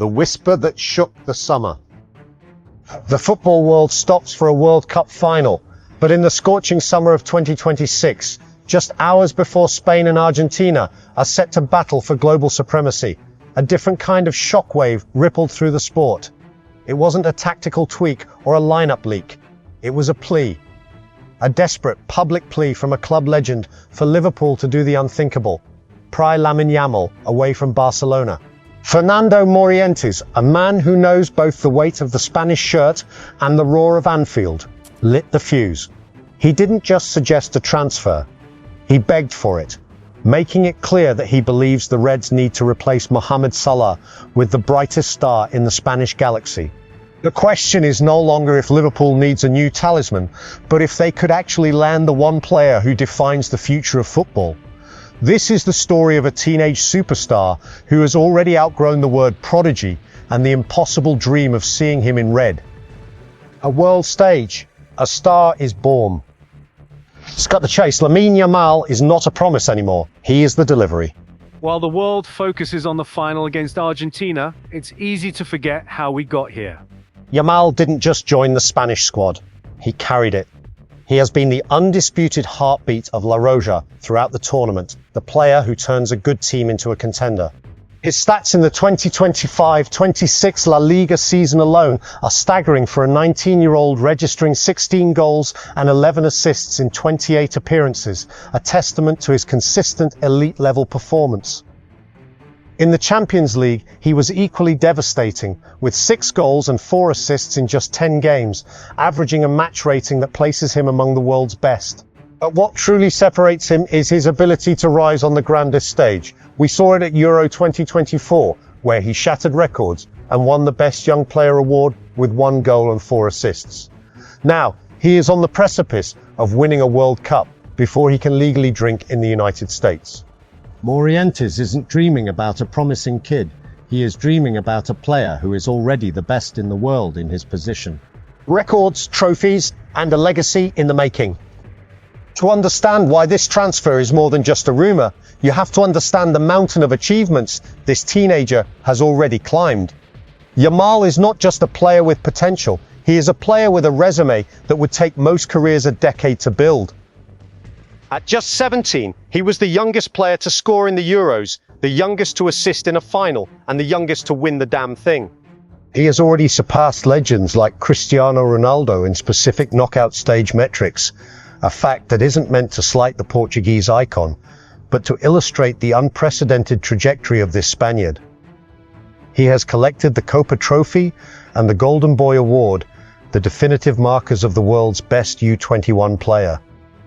the whisper that shook the summer. The football world stops for a World Cup final, but in the scorching summer of 2026, just hours before Spain and Argentina are set to battle for global supremacy, a different kind of shockwave rippled through the sport. It wasn't a tactical tweak or a lineup leak. It was a plea. A desperate public plea from a club legend for Liverpool to do the unthinkable. Pry Lamine Yamal away from Barcelona. Fernando Morientes, a man who knows both the weight of the Spanish shirt and the roar of Anfield, lit the fuse. He didn't just suggest a transfer. He begged for it, making it clear that he believes the Reds need to replace Mohamed Salah with the brightest star in the Spanish galaxy. The question is no longer if Liverpool needs a new talisman, but if they could actually land the one player who defines the future of football. This is the story of a teenage superstar who has already outgrown the word prodigy and the impossible dream of seeing him in red. A world stage, a star is born. Let's cut the chase. Lamine Yamal is not a promise anymore. He is the delivery. While the world focuses on the final against Argentina, it's easy to forget how we got here. Yamal didn't just join the Spanish squad. He carried it. He has been the undisputed heartbeat of La Roja throughout the tournament, the player who turns a good team into a contender. His stats in the 2025-26 La Liga season alone are staggering for a 19-year-old, registering 16 goals and 11 assists in 28 appearances, a testament to his consistent elite-level performance. In the Champions League, he was equally devastating, with 6 goals and 4 assists in just 10 games, averaging a match rating that places him among the world's best. But what truly separates him is his ability to rise on the grandest stage. We saw it at Euro 2024, where he shattered records and won the Best Young Player award with 1 goal and 4 assists. Now, he is on the precipice of winning a World Cup before he can legally drink in the United States. Morientes isn't dreaming about a promising kid. He is dreaming about a player who is already the best in the world in his position. Records, trophies, and a legacy in the making. To understand why this transfer is more than just a rumor, you have to understand the mountain of achievements this teenager has already climbed. Yamal is not just a player with potential, he is a player with a resume that would take most careers a decade to build. At just 17, he was the youngest player to score in the Euros, the youngest to assist in a final, and the youngest to win the damn thing. He has already surpassed legends like Cristiano Ronaldo in specific knockout stage metrics, a fact that isn't meant to slight the Portuguese icon, but to illustrate the unprecedented trajectory of this Spaniard. He has collected the Copa Trophy and the Golden Boy Award, the definitive markers of the world's best U21 player.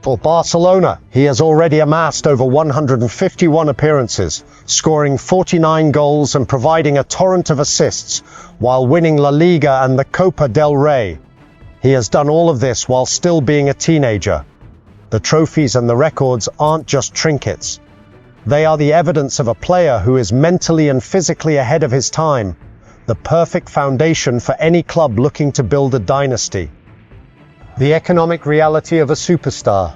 For Barcelona, he has already amassed over 151 appearances, scoring 49 goals and providing a torrent of assists, while winning La Liga and the Copa del Rey. He has done all of this while still being a teenager. The trophies and the records aren't just trinkets. They are the evidence of a player who is mentally and physically ahead of his time, the perfect foundation for any club looking to build a dynasty. The economic reality of a superstar.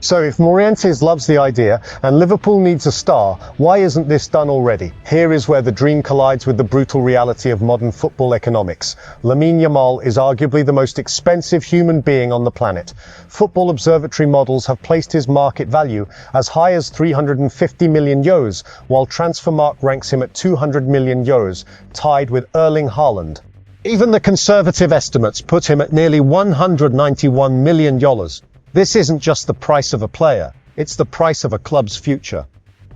So if Morientes loves the idea and Liverpool needs a star, why isn't this done already? Here is where the dream collides with the brutal reality of modern football economics. Lamine Yamal is arguably the most expensive human being on the planet. Football Observatory models have placed his market value as high as 350 million euros, while Transfermarkt ranks him at 200 million euros, tied with Erling Haaland. Even the conservative estimates put him at nearly $191 million. This isn't just the price of a player, it's the price of a club's future.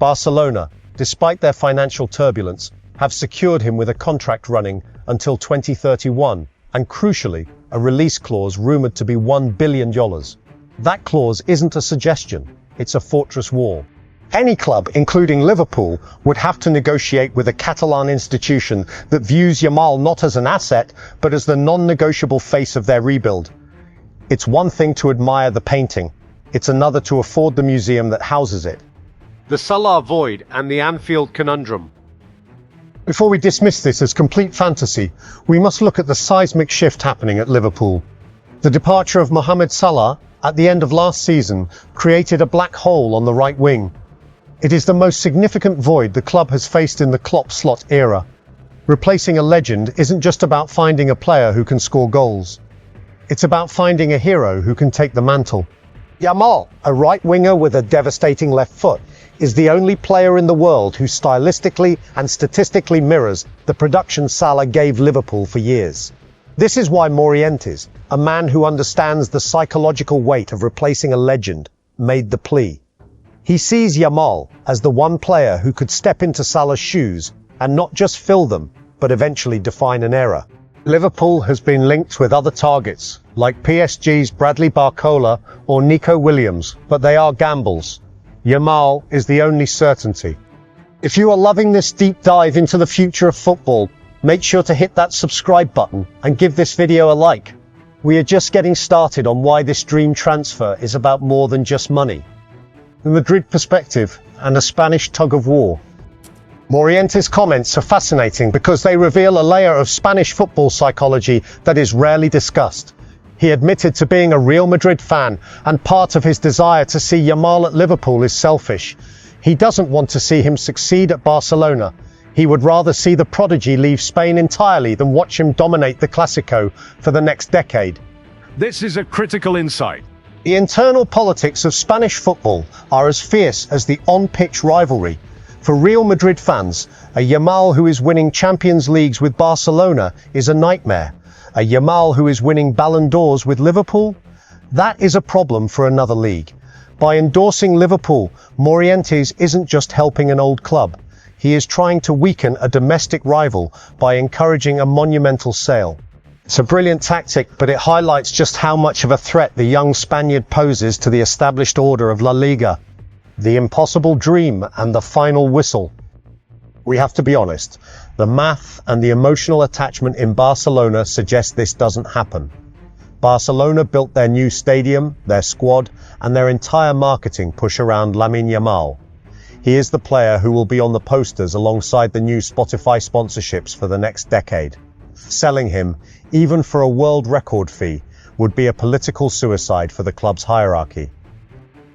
Barcelona, despite their financial turbulence, have secured him with a contract running until 2031, and crucially, a release clause rumored to be $1 billion. That clause isn't a suggestion, it's a fortress wall. Any club, including Liverpool, would have to negotiate with a Catalan institution that views Yamal not as an asset, but as the non-negotiable face of their rebuild. It's one thing to admire the painting, it's another to afford the museum that houses it. The Salah void and the Anfield conundrum. Before we dismiss this as complete fantasy, we must look at the seismic shift happening at Liverpool. The departure of Mohamed Salah at the end of last season created a black hole on the right wing. It is the most significant void the club has faced in the Klopp slot era. Replacing a legend isn't just about finding a player who can score goals. It's about finding a hero who can take the mantle. Yamal, a right winger with a devastating left foot, is the only player in the world who stylistically and statistically mirrors the production Salah gave Liverpool for years. This is why Morientes, a man who understands the psychological weight of replacing a legend, made the plea. He sees Yamal as the one player who could step into Salah's shoes and not just fill them, but eventually define an era. Liverpool has been linked with other targets, like PSG's Bradley Barcola or Nico Williams, but they are gambles. Yamal is the only certainty. If you are loving this deep dive into the future of football, make sure to hit that subscribe button and give this video a like. We are just getting started on why this dream transfer is about more than just money. The Madrid perspective and a Spanish tug-of-war. Morientes' comments are fascinating because they reveal a layer of Spanish football psychology that is rarely discussed. He admitted to being a Real Madrid fan, and part of his desire to see Yamal at Liverpool is selfish. He doesn't want to see him succeed at Barcelona. He would rather see the prodigy leave Spain entirely than watch him dominate the Clásico for the next decade. This is a critical insight. The internal politics of Spanish football are as fierce as the on-pitch rivalry. For Real Madrid fans, a Yamal who is winning Champions Leagues with Barcelona is a nightmare. A Yamal who is winning Ballon d'Ors with Liverpool? That is a problem for another league. By endorsing Liverpool, Morientes isn't just helping an old club. He is trying to weaken a domestic rival by encouraging a monumental sale. It's a brilliant tactic, but it highlights just how much of a threat the young Spaniard poses to the established order of La Liga. The impossible dream and the final whistle. We have to be honest, the math and the emotional attachment in Barcelona suggest this doesn't happen. Barcelona built their new stadium, their squad, and their entire marketing push around Lamine Yamal. He is the player who will be on the posters alongside the new Spotify sponsorships for the next decade. Selling him, even for a world record fee, would be a political suicide for the club's hierarchy.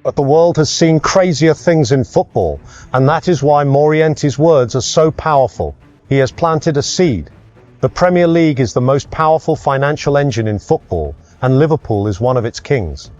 But the world has seen crazier things in football, and that is why Morientes' words are so powerful. He has planted a seed. The Premier League is the most powerful financial engine in football, and Liverpool is one of its kings.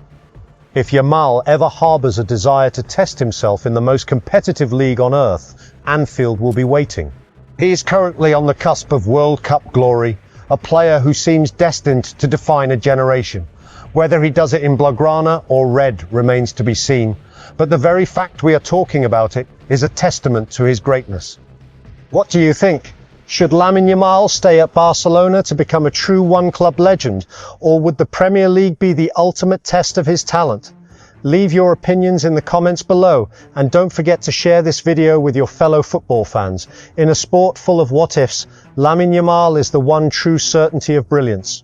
If Yamal ever harbours a desire to test himself in the most competitive league on earth, Anfield will be waiting. He is currently on the cusp of World Cup glory, a player who seems destined to define a generation. Whether he does it in Blaugrana or red remains to be seen, but the very fact we are talking about it is a testament to his greatness. What do you think? Should Lamine Yamal stay at Barcelona to become a true one-club legend, or would the Premier League be the ultimate test of his talent? Leave your opinions in the comments below, and don't forget to share this video with your fellow football fans. In a sport full of what-ifs, Lamine Yamal is the one true certainty of brilliance.